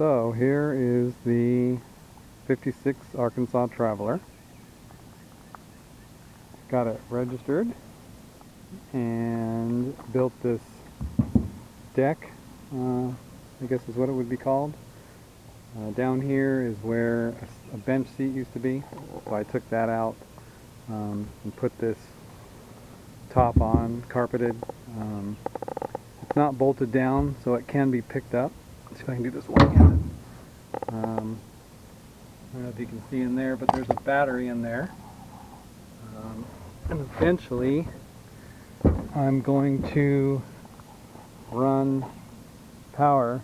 So here is the 56 Arkansas Traveler. Got it registered and built this deck, I guess is what it would be called. Down here is where a bench seat used to be, so I took that out and put this top on, carpeted. It's not bolted down, so it can be picked up. Let's see if I can do this one-handed. I don't know if you can see in there, but there's a battery in there. And eventually I'm going to run power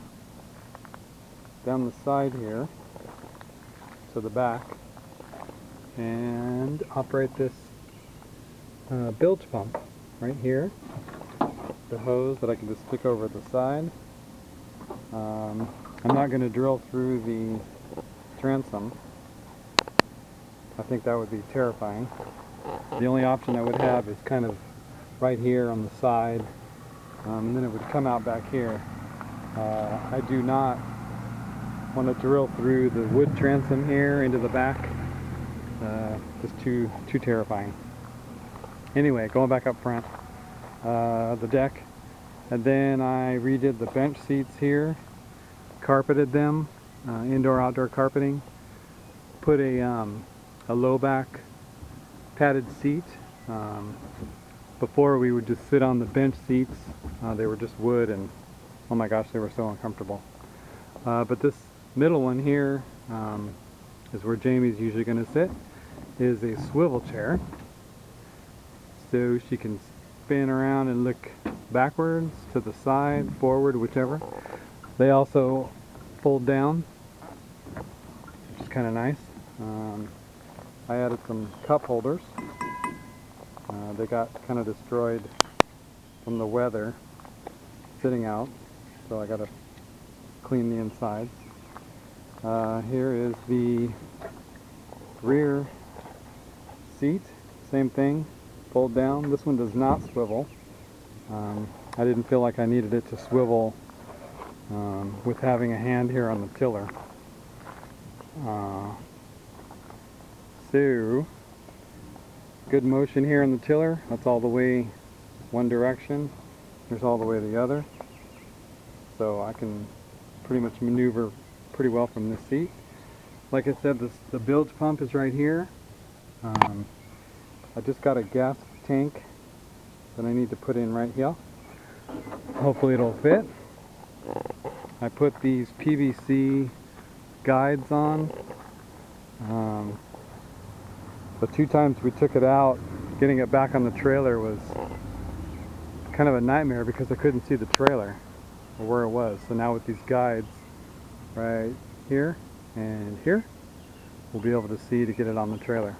down the side here to the back and operate this bilge pump right here. The hose that I can just stick over the side. I'm not going to drill through the transom. I think that would be terrifying. The only option I would have is kind of right here on the side, and then it would come out back here. I do not want to drill through the wood transom here into the back. Just too terrifying. Anyway, going back up front, the deck, and then I redid the bench seats here, carpeted them, indoor-outdoor carpeting, put a low back padded seat. Before we would just sit on the bench seats. They were just wood, and oh my gosh, they were so uncomfortable. But this middle one here is where Jamie's usually going to sit, is a swivel chair. So she can spin around and look backwards, to the side, forward, whichever. They also fold down, which is kind of nice. I added some cup holders. They got kind of destroyed from the weather sitting out, so I got to clean the insides. Here is the rear seat, same thing, fold down. This one does not swivel. I didn't feel like I needed it to swivel with having a hand here on the tiller. So, good motion here in the tiller. That's all the way one direction. There's all the way the other. So I can pretty much maneuver pretty well from this seat. Like I said, the bilge pump is right here. I just got a gas tank that I need to put in right here. Hopefully it'll fit. I put these PVC guides on. The 2 times we took it out, getting it back on the trailer was kind of a nightmare because I couldn't see the trailer or where it was. So now with these guides right here and here, we'll be able to see to get it on the trailer.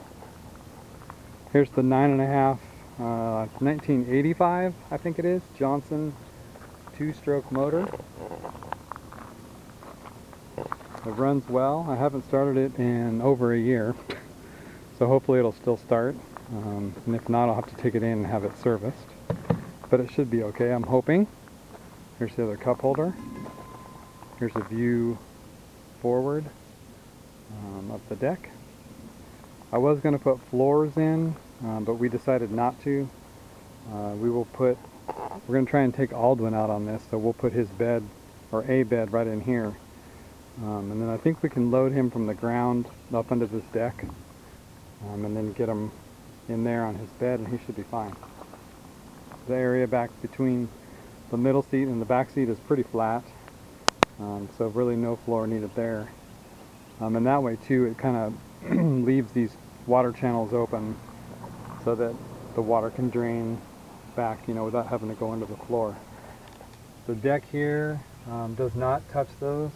Here's the 9.5 1985, I think it is, Johnson 2-stroke motor. It runs well. I haven't started it in over a year, so hopefully it'll still start. And if not, I'll have to take it in and have it serviced. But it should be okay, I'm hoping. Here's the other cup holder. Here's a view forward of the deck. I was going to put floors in, but we decided not to. We're going to try and take Aldwin out on this, so we'll put his bed, or a bed, right in here. And then I think we can load him from the ground up under this deck, and then get him in there on his bed, and he should be fine. The area back between the middle seat and the back seat is pretty flat, so really no floor needed there. And that way too, it kind of leaves these water channels open so that the water can drain back, without having to go into the floor. The deck here does not touch those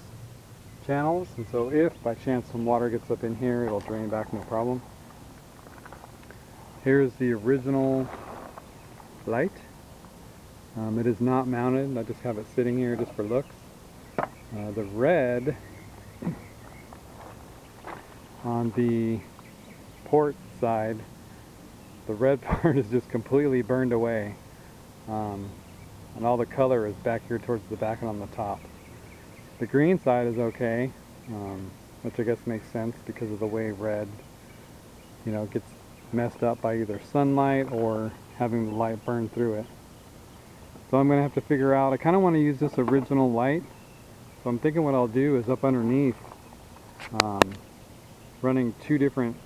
channels, and so if by chance some water gets up in here, it'll drain back no problem. Here's the original light. It is not mounted. I just have it sitting here just for looks. The red on the port side, the red part is just completely burned away, and all the color is back here towards the back and on the top. The green side is okay, which I guess makes sense because of the way red, gets messed up by either sunlight or having the light burn through it. So I'm going to have to figure out, I kind of want to use this original light. So I'm thinking what I'll do is up underneath, running 2 different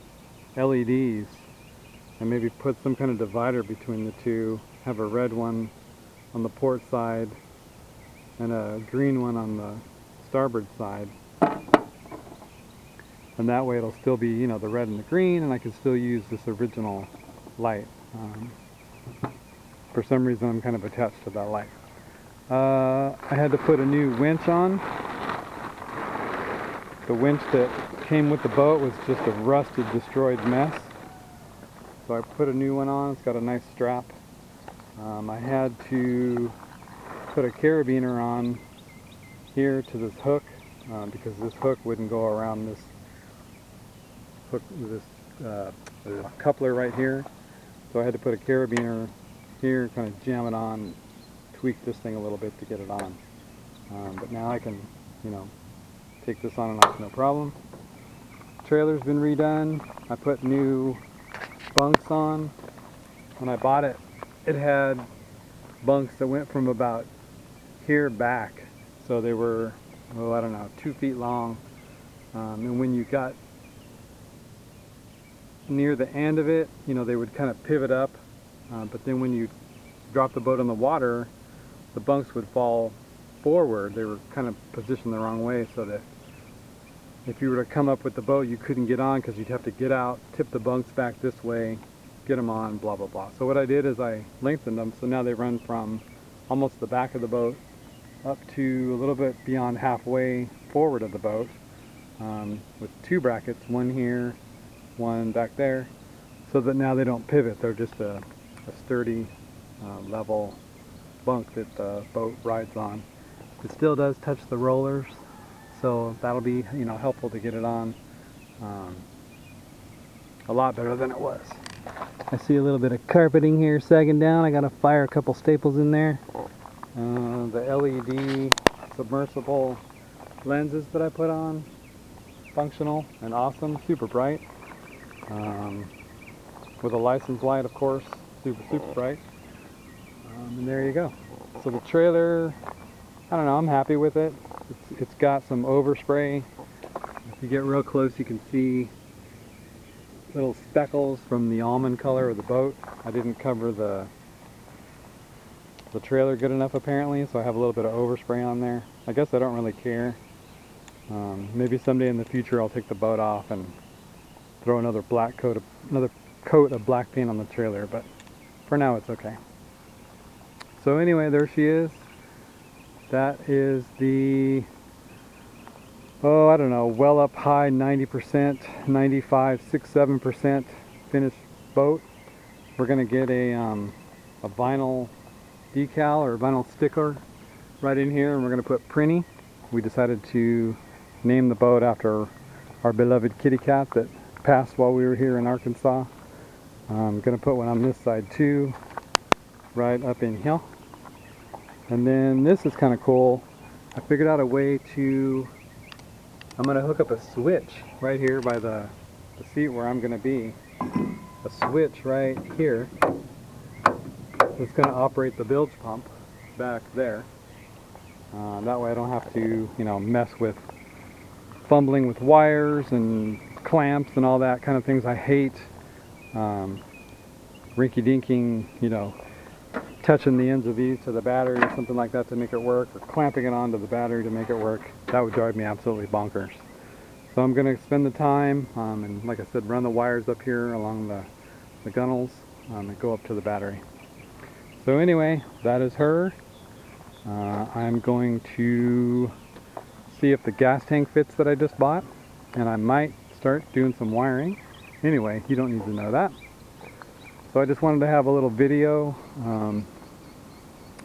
LEDs and maybe put some kind of divider between the two, have a red one on the port side and a green one on the starboard side. And that way it'll still be, the red and the green, and I can still use this original light. For some reason I'm kind of attached to that light. I had to put a new winch on. The winch that came with the boat was just a rusted, destroyed mess. So I put a new one on. It's got a nice strap. I had to put a carabiner on here to this hook because this hook wouldn't go around this hook, this coupler right here. So I had to put a carabiner here, kind of jam it on, tweak this thing a little bit to get it on. But now I can, take this on and off no problem. Trailer's been redone. I put new bunks on. When I bought it, it had bunks that went from about here back. So they were, I don't know, 2 feet long. And when you got near the end of it, they would kind of pivot up. But then when you drop the boat on the water, the bunks would fall forward. They were kind of positioned the wrong way, so that if you were to come up with the boat, you couldn't get on because you'd have to get out, tip the bunks back this way, get them on, blah, blah, blah. So what I did is I lengthened them, so now they run from almost the back of the boat up to a little bit beyond halfway forward of the boat, with 2 brackets, one here, one back there, so that now they don't pivot. They're just a sturdy, level bunk that the boat rides on. It still does touch the rollers, so that'll be, helpful to get it on a lot better than it was. I see a little bit of carpeting here sagging down. I gotta fire a couple staples in there. The LED submersible lenses that I put on, functional and awesome, super bright. With a license light, of course, super bright. And there you go. So the trailer, I don't know, I'm happy with it. It's got some overspray. If you get real close, you can see little speckles from the almond color of the boat. I didn't cover the trailer good enough apparently, so I have a little bit of overspray on there. I guess I don't really care. Maybe someday in the future I'll take the boat off and throw another coat of black paint on the trailer, but for now it's okay. So anyway, there she is. That is the, I don't know, well up high 90%, 95, 6, 7% finished boat. We're gonna get a vinyl decal or vinyl sticker right in here, and we're gonna put Prinny. We decided to name the boat after our beloved kitty cat that passed while we were here in Arkansas. I'm gonna put one on this side too, right up in here. And then this is kind of cool. I figured out a way to, I'm gonna hook up a switch right here by the seat where I'm gonna be. A switch right here that's gonna operate the bilge pump back there. That way I don't have to, mess with fumbling with wires and clamps and all that kind of things. I hate rinky-dinking, touching the ends of these to the battery or something like that to make it work, or clamping it onto the battery to make it work. That would drive me absolutely bonkers. So I'm going to spend the time and, like I said, run the wires up here along the gunnels and go up to the battery. So anyway, that is her. I'm going to see if the gas tank fits that I just bought, and I might start doing some wiring. Anyway, you don't need to know that. So I just wanted to have a little video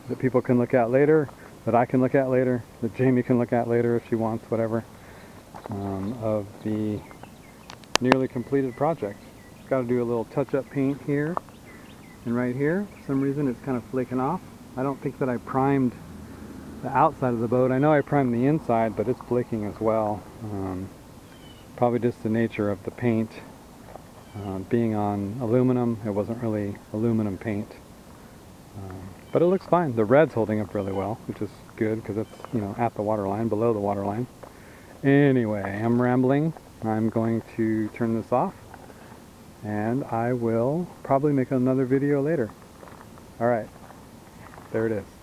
that people can look at later, that I can look at later, that Jamie can look at later if she wants, whatever, of the nearly completed project. Got to do a little touch-up paint here and right here. For some reason it's kind of flaking off. I don't think that I primed the outside of the boat. I know I primed the inside, but it's flaking as well. Probably just the nature of the paint. Being on aluminum, it wasn't really aluminum paint. But it looks fine. The red's holding up really well, which is good because it's, you know, at the waterline, below the waterline. Anyway, I'm rambling. I'm going to turn this off, and I will probably make another video later. Alright, there it is.